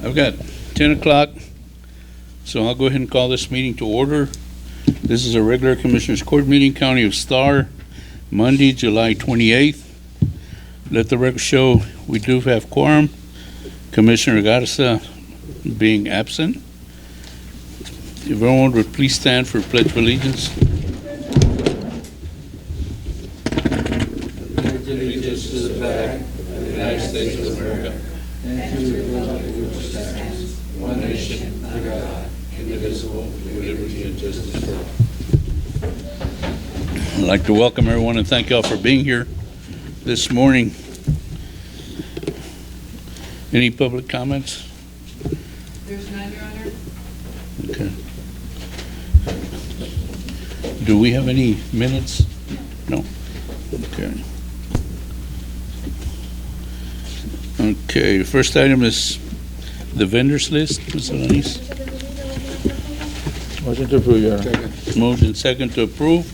I've got 10 o'clock, so I'll go ahead and call this meeting to order. This is a regular Commissioners Court meeting, County of Starr, Monday, July 28th. Let the record show we do have quorum. Commissioner Garza being absent. If everyone would please stand for Pledge of Allegiance. Pledge allegiance to the flag of the United States of America and to the republic for which it stands, one nation, under God, indivisible, with liberty and justice for all. I'd like to welcome everyone and thank you all for being here this morning. Any public comments? There's none, Your Honor. Okay. Do we have any minutes? No. Okay. Okay, the first item is the vendors list, Ms. Alanis. Motion to approve, Your Honor. Moved and second to approve.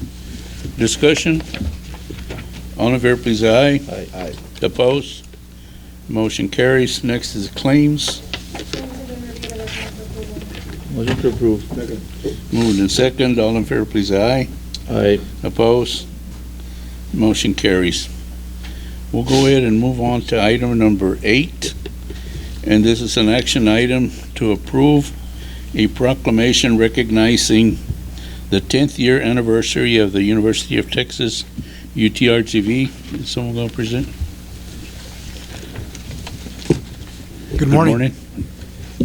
Discussion. All in favor, please, aye. Aye. Opposed? Motion carries. Next is claims. Motion to approve. Moved and second. All in favor, please, aye. Aye. Opposed? Motion carries. We'll go ahead and move on to item number 8. And this is an action item to approve a proclamation recognizing the 10th year anniversary of the University of Texas UTRGV. Is someone going to present? Good morning.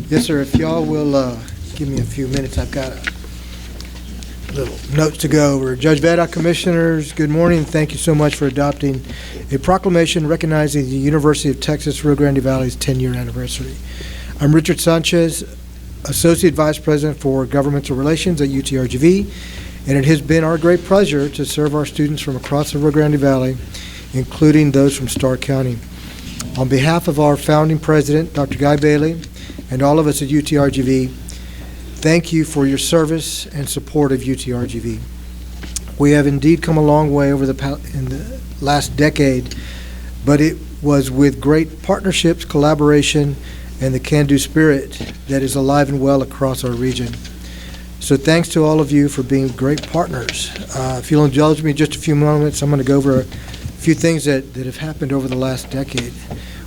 Yes, sir. If y'all will give me a few minutes, I've got a little notes to go over. Judge Veddock, Commissioners, good morning. Thank you so much for adopting a proclamation recognizing the University of Texas Rio Grande Valley's 10-year anniversary. I'm Richard Sanchez, Associate Vice President for Governmental Relations at UTRGV, and it has been our great pleasure to serve our students from across the Rio Grande Valley, including those from Starr County. On behalf of our founding president, Dr. Guy Bailey, and all of us at UTRGV, thank you for your service and support of UTRGV. We have indeed come a long way in the last decade, but it was with great partnerships, collaboration, and the can-do spirit that is alive and well across our region. So thanks to all of you for being great partners. If you'll indulge me just a few moments, I'm going to go over a few things that have happened over the last decade.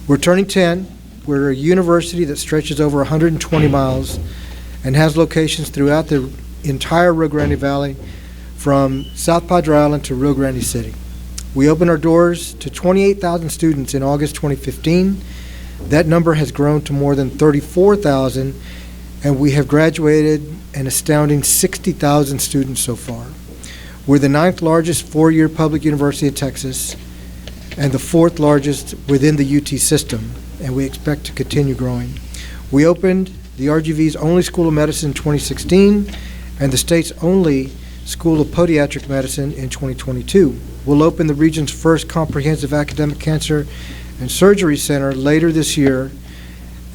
We're turning 10. We're a university that stretches over 120 miles and has locations throughout the entire Rio Grande Valley, from South Padre Island to Rio Grande City. We opened our doors to 28,000 students in August 2015. That number has grown to more than 34,000, and we have graduated an astounding 60,000 students so far. We're the 9th largest four-year public university in Texas and the 4th largest within the UT system, and we expect to continue growing. We opened the RGV's only School of Medicine in 2016 and the state's only School of Podiatric Medicine in 2022. We'll open the region's first comprehensive academic cancer and surgery center later this year,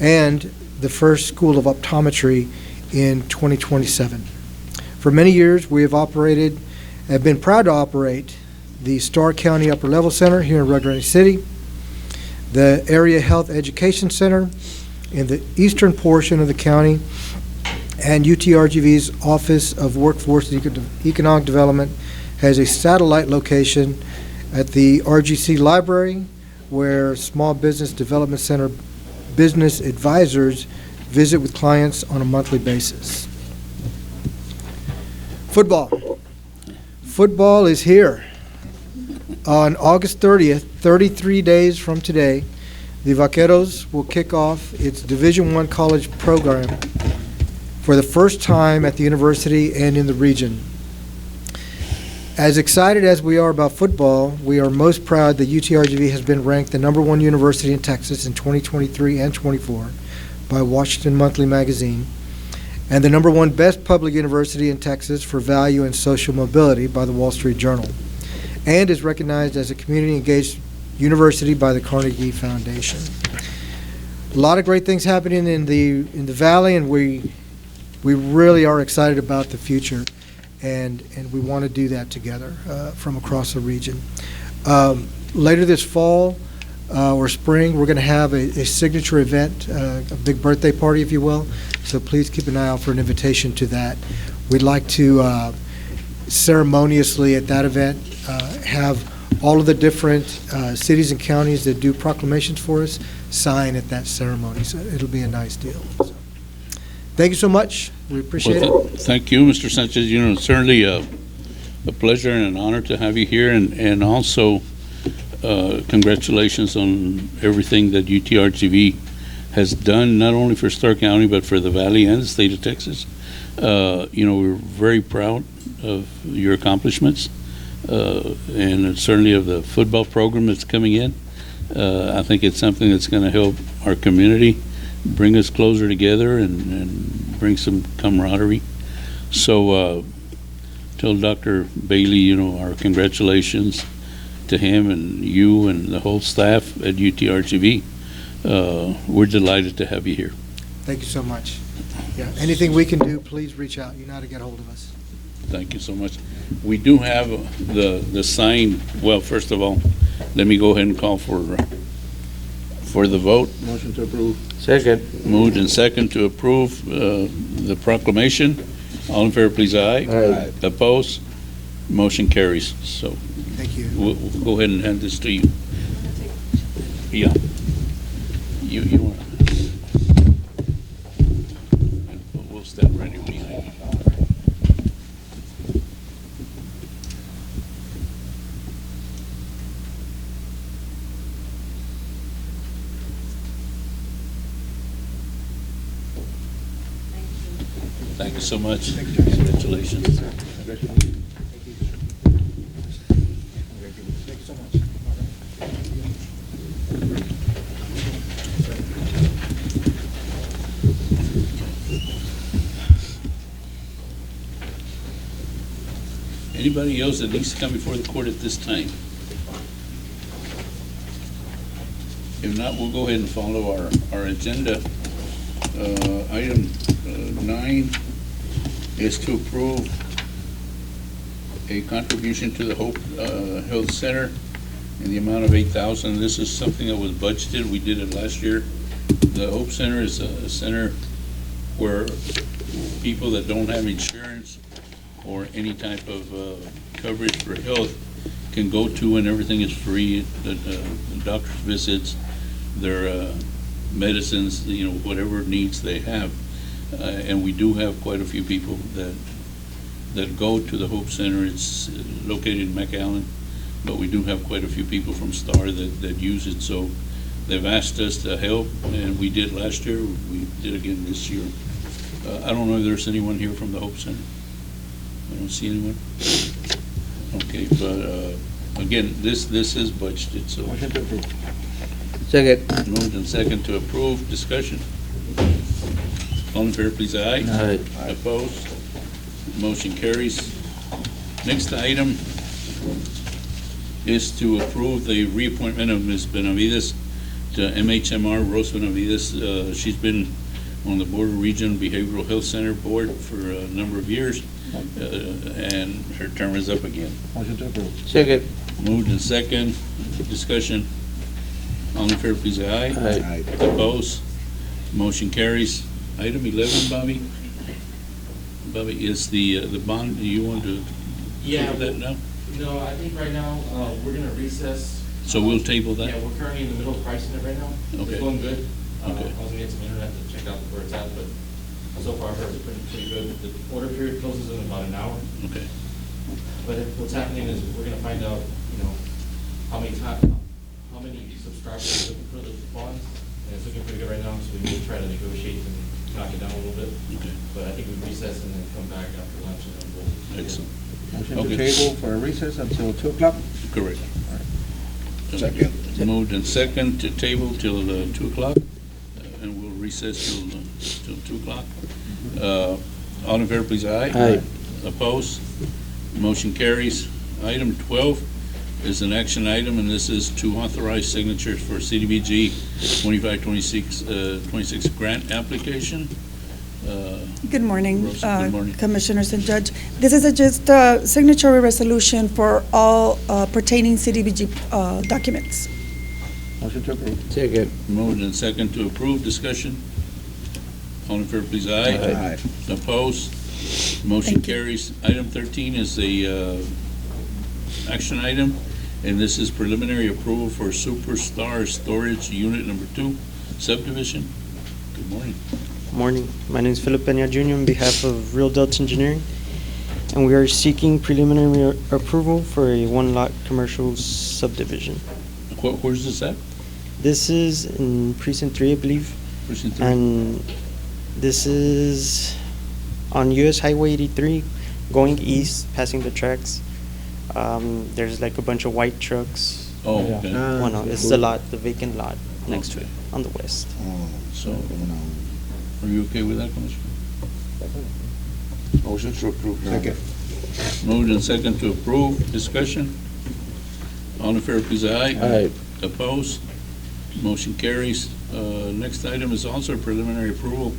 and the first School of Optometry in 2027. For many years, we have been proud to operate the Starr County Upper Level Center here in Rio Grande City, the Area Health Education Center in the eastern portion of the county, and UTRGV's Office of Workforce and Economic Development has a satellite location at the RGC Library, where Small Business Development Center business advisors visit with clients on a monthly basis. Football. Football is here. On August 30th, 33 days from today, the Vaqueros will kick off its Division I college program for the first time at the university and in the region. As excited as we are about football, we are most proud that UTRGV has been ranked the #1 university in Texas in 2023 and 24 by Washington Monthly Magazine, and the #1 best public university in Texas for value and social mobility by the Wall Street Journal, and is recognized as a community-engaged university by the Carnegie Foundation. A lot of great things happening in the valley, and we really are excited about the future, and we want to do that together from across the region. Later this fall, or spring, we're going to have a signature event, a big birthday party, if you will. So please keep an eye out for an invitation to that. We'd like to ceremoniously at that event have all of the different cities and counties that do proclamations for us sign at that ceremony. So it'll be a nice deal. So, thank you so much. We appreciate it. Thank you, Mr. Sanchez. You know, it's certainly a pleasure and an honor to have you here, and also congratulations on everything that UTRGV has done, not only for Starr County, but for the Valley and the state of Texas. You know, we're very proud of your accomplishments, and certainly of the football program that's coming in. I think it's something that's going to help our community, bring us closer together, and bring some camaraderie. So tell Dr. Bailey, you know, our congratulations to him and you and the whole staff at UTRGV. We're delighted to have you here. Thank you so much. Yeah, anything we can do, please reach out. You know how to get hold of us. Thank you so much. We do have the sign. Well, first of all, let me go ahead and call for the vote. Motion to approve. Second. Moved and second to approve the proclamation. All in favor, please, aye. Aye. Opposed? Motion carries. So Thank you. we'll go ahead and hand this to you. Yeah. You want to? We'll stand ready behind you. Thank you so much. Congratulations. Thank you so much. Anybody else that needs to come before the court at this time? If not, we'll go ahead and follow our agenda. Item 9 is to approve a contribution to the Hope Health Center in the amount of $8,000. This is something that was budgeted. We did it last year. The Hope Center is a center where people that don't have insurance or any type of coverage for health can go to, and everything is free. The doctor's visits, their medicines, you know, whatever needs they have. And we do have quite a few people that go to the Hope Center. It's located in McAllen, but we do have quite a few people from Starr that use it. So they've asked us to help, and we did last year. We did again this year. I don't know if there's anyone here from the Hope Center. I don't see anyone. Okay, but again, this is budgeted, so. Motion to approve. Second. Moved and second to approve. Discussion. All in favor, please, aye. Aye. Opposed? Motion carries. Next item is to approve the reappointment of Ms. Benavides to MHMR, Rose Benavides. She's been on the Board of Region Behavioral Health Center Board for a number of years, and her term is up again. Motion to approve. Second. Moved and second. Discussion. All in favor, please, aye. Aye. Opposed? Motion carries. Item 11, Bobby. Bobby, is the bond, do you want to Yeah, table that now? no, I think right now, we're gonna recess. So we'll table that? Yeah, we're currently in the middle of pricing it right now. Okay. It's going good. Okay. I was gonna get some internet to check out where it's at, but so far I've heard it's pretty good. The order period closes in about an hour. Okay. But what's happening is we're gonna find out, you know, how many subscribers are looking for the bonds. And it's looking pretty good right now, so we may try to negotiate and knock it down a little bit. Okay. But I think we recess and then come back after lunch and then we'll. Excellent. Motion Okay. to table for a recess until 2 o'clock. Correct. Second. Moved and second to table till 2 o'clock, and we'll recess till 2 o'clock. All in favor, please, aye. Aye. Opposed? Motion carries. Item 12 is an action item, and this is to authorize signatures for CDBG 2526 grant application. Good morning, Rosa, good morning. Commissioners and Judge. This is just a signatory resolution for all pertaining CDBG documents. Motion to approve. Second. Moved and second to approve. Discussion. All in favor, please, aye. Opposed? Motion Thank you. carries. Item 13 is a action item, and this is preliminary approval for Starr Storage Unit Number 2 subdivision. Good morning. Morning. My name is Philip Peña Jr. on behalf of Real Delta Engineering, and we are seeking preliminary approval for a one-lot commercial subdivision. Where's this at? This is in Precinct 3, I believe, Precinct 3? and this is on US Highway 83, going east, passing the tracks. There's like a bunch of white trucks. Oh, okay. Well, no, it's the lot, the vacant lot next to it, on the west. So, are you okay with that, Commissioner? Motion to approve. Second. Moved and second to approve. Discussion. All in favor, please, aye. Opposed? Motion carries. Next item is also a preliminary approval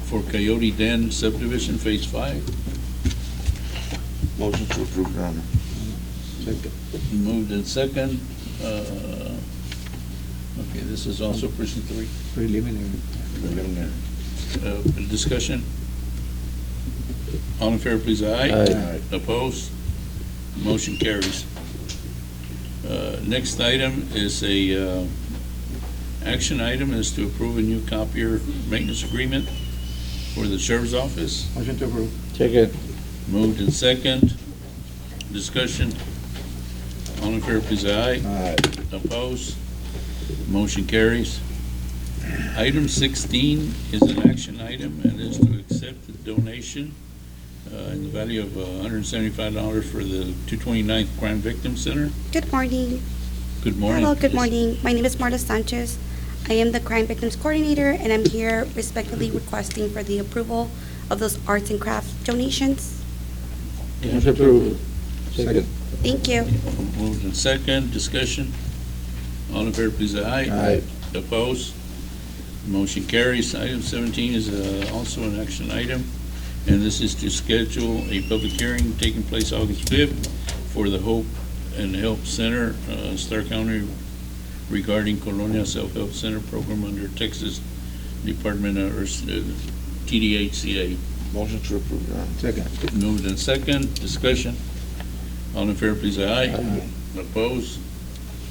for Coyote Den subdivision, Phase 5. Motion to approve, Your Honor. Second. Moved and second. Okay, this is also precinct 3. Preliminary. Discussion. All in favor, please, aye. Aye. Opposed? Motion carries. Next item is a action item is to approve a new copier maintenance agreement for the sheriff's office. Motion to approve. Second. Moved and second. Discussion. All in favor, please, aye. Aye. Opposed? Motion carries. Item 16 is an action item and is to accept the donation in the value of $175 for the 229th Crime Victim Center. Good morning. Good morning. Hello, good morning. My name is Marta Sanchez. I am the Crime Victims Coordinator, and I'm here respectfully requesting for the approval of those arts and crafts donations. Motion to approve. Second. Thank you. Moved in second. Discussion. All in favor, please, aye. Aye. Opposed? Motion carries. Item 17 is also an action item, and this is to schedule a public hearing taking place August 5th for the Hope and Help Center, Starr County, regarding Colonia Self-Help Center program under Texas Department of TDHCA. Motion to approve, Your Honor. Second. Moved in second. Discussion. All in favor, please, aye. Aye. Opposed?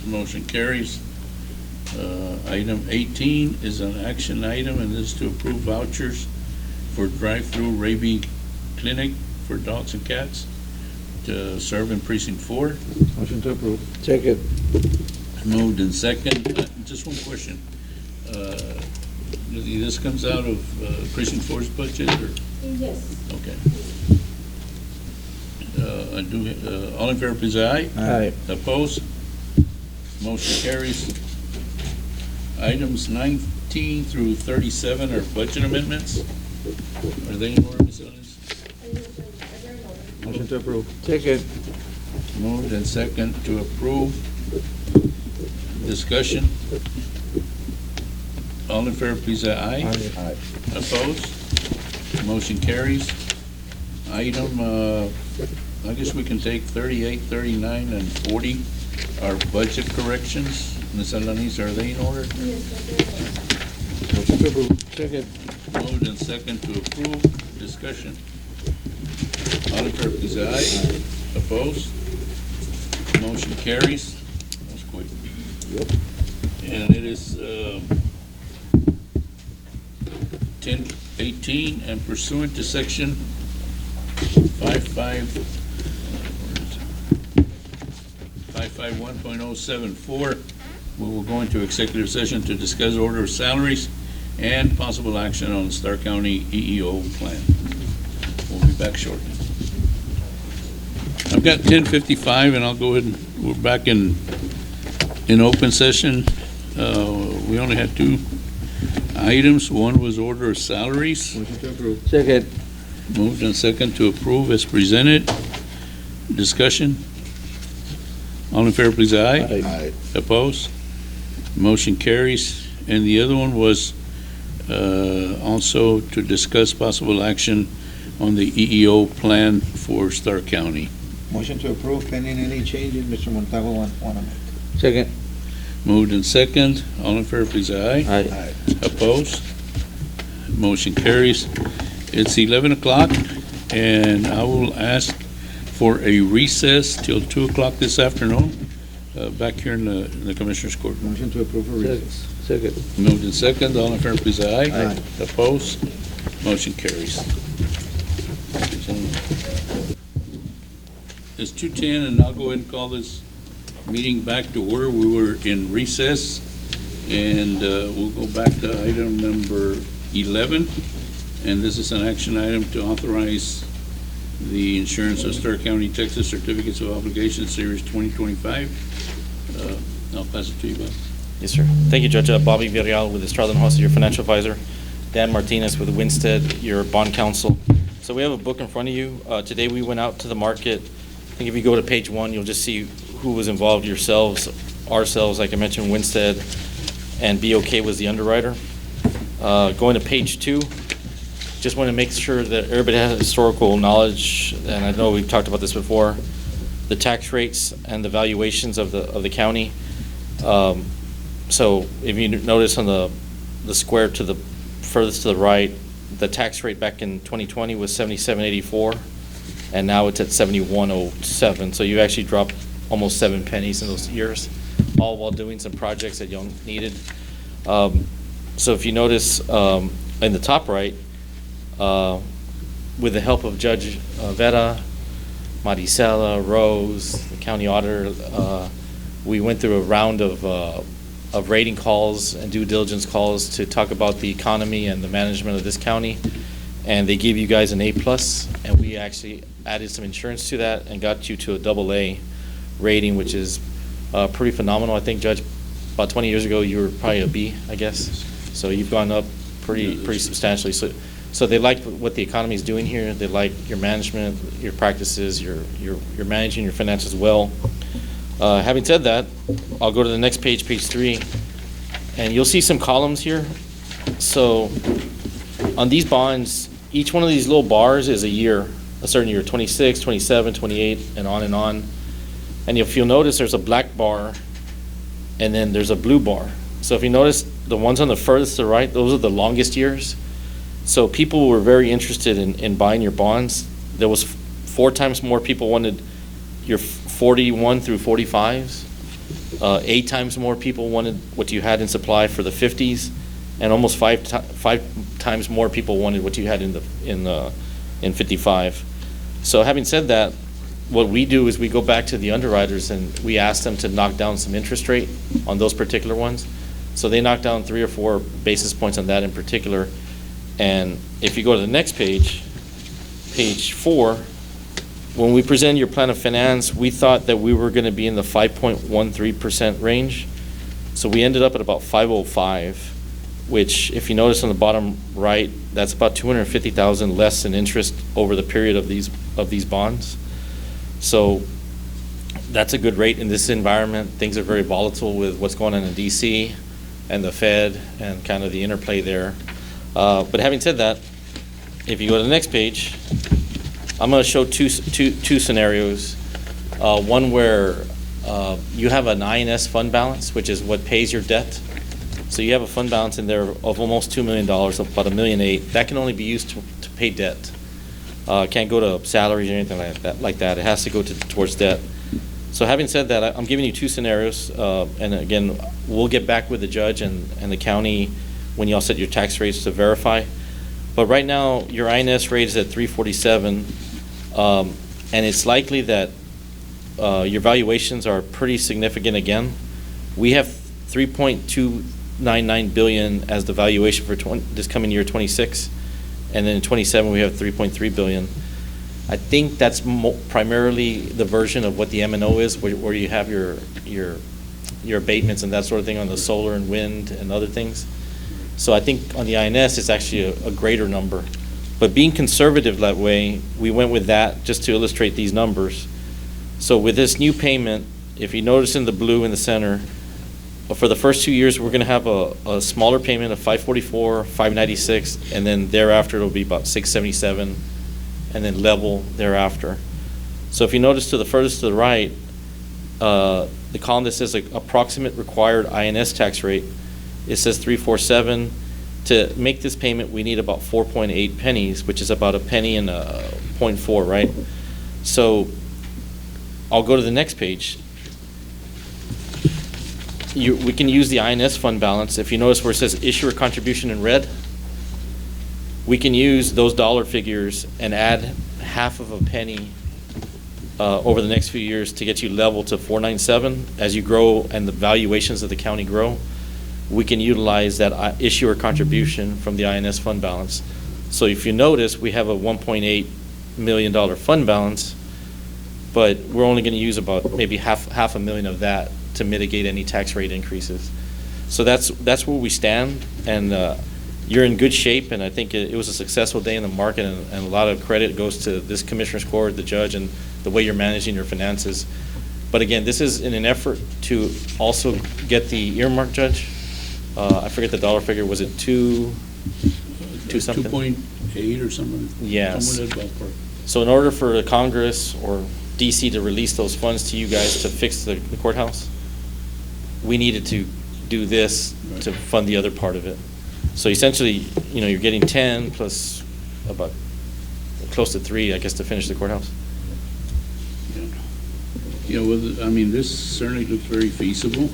Motion carries. Item 18 is an action item, and this is to approve vouchers for drive-through rabies clinic for dogs and cats to serve in precinct 4. Motion to approve. Second. Moved in second. Just one question. This comes out of precinct 4's budget, or? Yes. Okay. All in favor, please, aye. Aye. Opposed? Motion carries. Items 19 through 37 are budget amendments. Are they in order, Ms. Ellis? Motion to approve. Second. Moved and second to approve. Discussion. All in favor, please, say aye. Aye. Opposed? Motion carries. Item, I guess we can take 38, 39, and 40 are budget corrections. Ms. Alanis, are they in order? Motion to approve. Second. Moved and second to approve. Discussion. All in favor, please, say aye. Opposed? Motion carries. That was quick. Yep. And it is 10:18, and pursuant to section 551.074, we will go into executive session to discuss order of salaries and possible action on the Starr County EEO plan. We'll be back shortly. I've got 10:55, and I'll go ahead and, we're back in open session. We only had two items. One was order of salaries. Motion to approve. Second. Moved and second to approve as presented. Discussion. All in favor, please, aye. Aye. Opposed? Motion carries. And the other one was also to discuss possible action on the EEO plan for Starr County. Motion to approve pending any changes Mr. Montalvo want to make. Second. Moved in second. All in favor, please, aye. Aye. Opposed? Motion carries. It's 11 o'clock, and I will ask for a recess till 2 o'clock this afternoon, back here in the Commissioners Court. Motion to approve for recess. Second. Moved in second. All in favor, please, aye. Aye. Opposed? Motion carries. It's 2:10, and I'll go ahead and call this meeting back to order. We were in recess, and we'll go back to item number 11, and this is an action item to authorize the insurance of Starr County, Texas Certificates of Obligation Series 2025. I'll pass it to you, Bob. Yes, sir. Thank you, Judge. Bobby Villarreal with Estrada & House, your financial advisor. Dan Martinez with Winstead, your bond counsel. So we have a book in front of you. Today we went out to the market. I think if you go to page 1, you'll just see who was involved, yourselves, ourselves, like I mentioned, Winstead, and BOK was the underwriter. Going to page 2, just want to make sure that everybody has historical knowledge, and I know we've talked about this before, the tax rates and the valuations of the county. So if you notice on the square to the furthest to the right, the tax rate back in 2020 was 77.84, and now it's at 71.07. So you actually dropped almost 7 pennies in those years, all while doing some projects that you needed. So if you notice in the top right, with the help of Judge Vera, Maricela, Rose, the county auditor, we went through a round of rating calls and due diligence calls to talk about the economy and the management of this county, and they gave you guys an A+, and we actually added some insurance to that and got you to a AA rating, which is pretty phenomenal. I think, Judge, about 20 years ago you were probably a B, I guess. So you've gone up pretty substantially. So they like what the economy is doing here. They like your management, your practices, you're managing your finances well. Having said that, I'll go to the next page, page 3, and you'll see some columns here. So on these bonds, each one of these little bars is a year, a certain year, 26, 27, 28, and on and on. And if you'll notice, there's a black bar, and then there's a blue bar. So if you notice, the ones on the furthest to the right, those are the longest years. So people were very interested in buying your bonds. There was 4 times more people wanted your 41 through 45s. 8 times more people wanted what you had in supply for the 50s, and almost 5 times more people wanted what you had in 55. So having said that, what we do is we go back to the underwriters and we ask them to knock down some interest rate on those particular ones. So they knock down 3 or 4 basis points on that in particular. And if you go to the next page, page 4, when we presented your plan of finance, we thought that we were going to be in the 5.13% range. So we ended up at about 5.05, which, if you notice on the bottom right, that's about $250,000 less in interest over the period of these bonds. So that's a good rate in this environment. Things are very volatile with what's going on in DC and the Fed and kind of the interplay there. But having said that, if you go to the next page, I'm going to show two scenarios. One where you have an INS fund balance, which is what pays your debt. So you have a fund balance in there of almost $2 million, about $1.8 million. That can only be used to pay debt. Can't go to salaries or anything like that. It has to go towards debt. So having said that, I'm giving you 2 scenarios. And again, we'll get back with the judge and the county when y'all set your tax rates to verify. But right now, your INS rate is at 347, and it's likely that your valuations are pretty significant again. We have $3.299 billion as the valuation for this coming year, 26, and then in 27 we have $3.3 billion. I think that's primarily the version of what the M&O is, where you have your abatements and that sort of thing on the solar and wind and other things. So I think on the INS, it's actually a greater number. But being conservative that way, we went with that just to illustrate these numbers. So with this new payment, if you notice in the blue in the center, for the first 2 years, we're going to have a smaller payment of $544, $596, and then thereafter it'll be about $677, and then level thereafter. So if you notice to the furthest to the right, the column that says like approximate required INS tax rate, it says 347. To make this payment, we need about 4.8 pennies, which is about a penny and a 0.4, right? So I'll go to the next page. We can use the INS fund balance. If you notice where it says issuer contribution in red, we can use those dollar figures and add half of a penny over the next few years to get you level to 497. As you grow and the valuations of the county grow, we can utilize that issuer contribution from the INS fund balance. So if you notice, we have a $1.8 million fund balance, but we're only going to use about maybe half a million of that to mitigate any tax rate increases. So that's where we stand, and you're in good shape, and I think it was a successful day in the market, and a lot of credit goes to this Commissioner's Court, the judge, and the way you're managing your finances. But again, this is in an effort to also get the earmark, Judge. I forget the dollar figure. Was it two something? 2.8 or something? Yes. Somewhere in that ballpark. So in order for the Congress or DC to release those funds to you guys to fix the courthouse, we needed to do this to fund the other part of it. So essentially, you're getting 10 plus about close to 3, I guess, to finish the courthouse. Yeah, well, I mean, this certainly looks very feasible.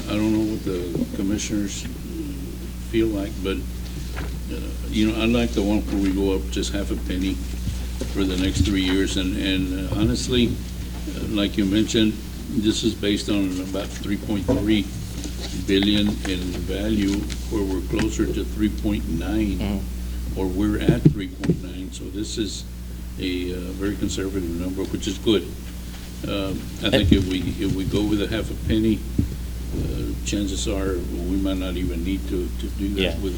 I don't know what the commissioners feel like, but, I like the one where we go up just half a penny for the next 3 years. And honestly, like you mentioned, this is based on about 3.3 billion in value, where we're closer to 3.9, or we're at 3.9. So this is a very conservative number, which is good. I think if we go with a half a penny, chances are we might not even need to do that. Yeah. With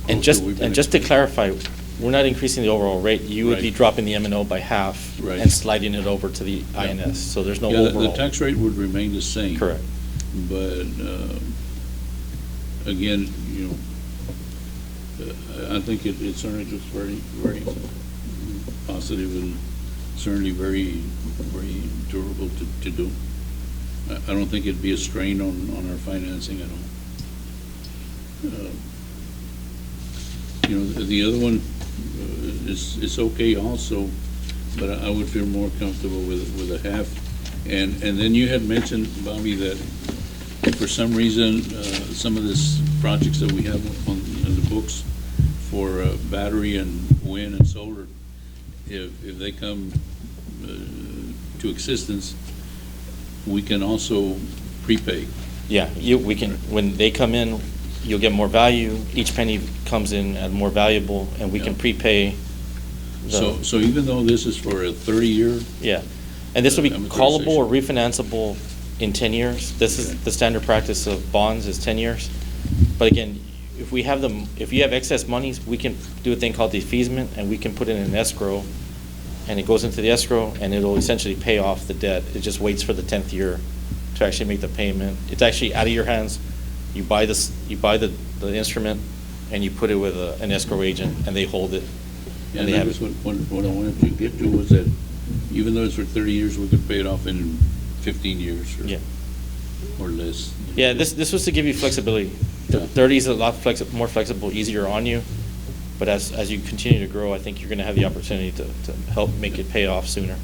And just to clarify, we're not increasing the overall rate. You would be dropping the M&O by half and sliding it over to the INS. So there's no overall. The tax rate would remain the same. Correct. But again, I think it certainly looks very, very positive and certainly very, very durable to do. I don't think it'd be a strain on our financing at all. The other one is okay also, but I would feel more comfortable with a half. And then you had mentioned, Bobby, that for some reason, some of these projects that we have on the books for battery and wind and solar, if they come to existence, we can also prepay. Yeah, we can. When they come in, you'll get more value. Each penny comes in at more valuable, and we can prepay. So even though this is for a 30-year. Yeah, and this will be callable or refinanceable in 10 years. This is the standard practice of bonds is 10 years. But again, if you have excess monies, we can do a thing called defeasance, and we can put it in an escrow, and it goes into the escrow, and it'll essentially pay off the debt. It just waits for the 10th year to actually make the payment. It's actually out of your hands. You buy the instrument, and you put it with an escrow agent, and they hold it. Yeah, and that was what I wanted to get to, was that even though it's for 30 years, we could pay it off in 15 years or less. Yeah, this was to give you flexibility. 30 is a lot more flexible, easier on you. But as you continue to grow, I think you're going to have the opportunity to help make it pay off sooner.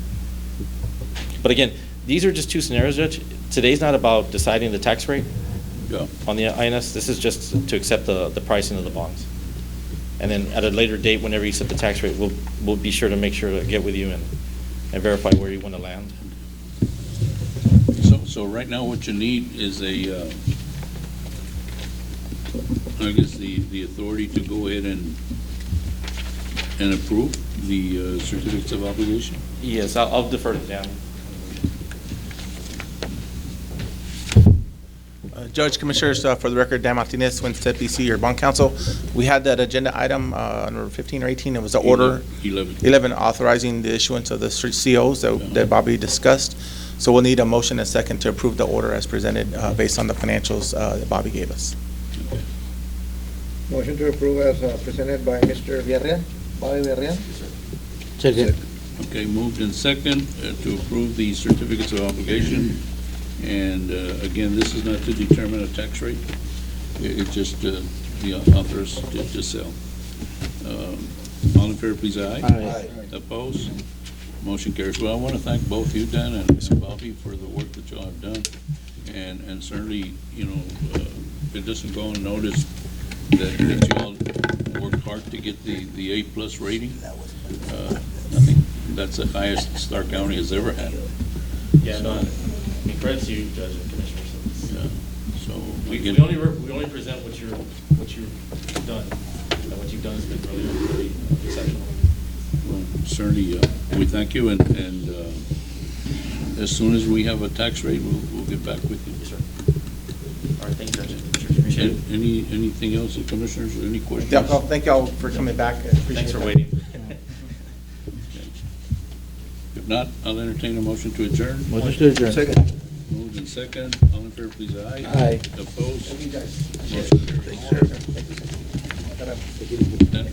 But again, these are just two scenarios, Judge. Today's not about deciding the tax rate on the INS. This is just to accept the pricing of the bonds. And then at a later date, whenever you set the tax rate, we'll be sure to get with you and verify where you want to land. So right now, what you need is the authority to go ahead and approve the certificates of obligation? Yes, I'll defer to Dan. Judge, Commissioners, for the record, Dan Martinez, Winstead, BC, your bond counsel. We had that agenda item, number 15 or 18, it was the order 11 authorizing the issuance of the COs that Bobby discussed. So we'll need a motion and a second to approve the order as presented based on the financials that Bobby gave us. Okay. Motion to approve as presented by Mr. Villarreal. Bobby Villarreal. Second. Okay, moved in second to approve the certificates of obligation And again, this is not to determine a tax rate. It's just the authors to sell. All in favor, please, aye. Aye. Opposed? Motion carries. Well, I want to thank both you, Dan, and Mr. Bobby, for the work that y'all have done. And certainly, you know, it doesn't go unnoticed that y'all worked hard to get the A+ rating. I think that's the highest Starr County has ever had. Yeah, no, credit to you, Judge and Commissioners. Yeah. So We again, only present what you've done, and what you've done has been really, really exceptional. well, certainly, we thank you, and as soon as we have a tax rate, we'll get back with you. Yes, sir. All right, thank you, Judge. Appreciate it. Anything else, Commissioners, or any questions? Yeah, well, thank y'all for coming back. I appreciate Thanks for that. waiting. If not, I'll entertain a motion to adjourn. Motion to adjourn. Second. Moved and second. All in favor, please, aye. Aye. Opposed? Thank you, guys. Motion carries. Thanks, sir.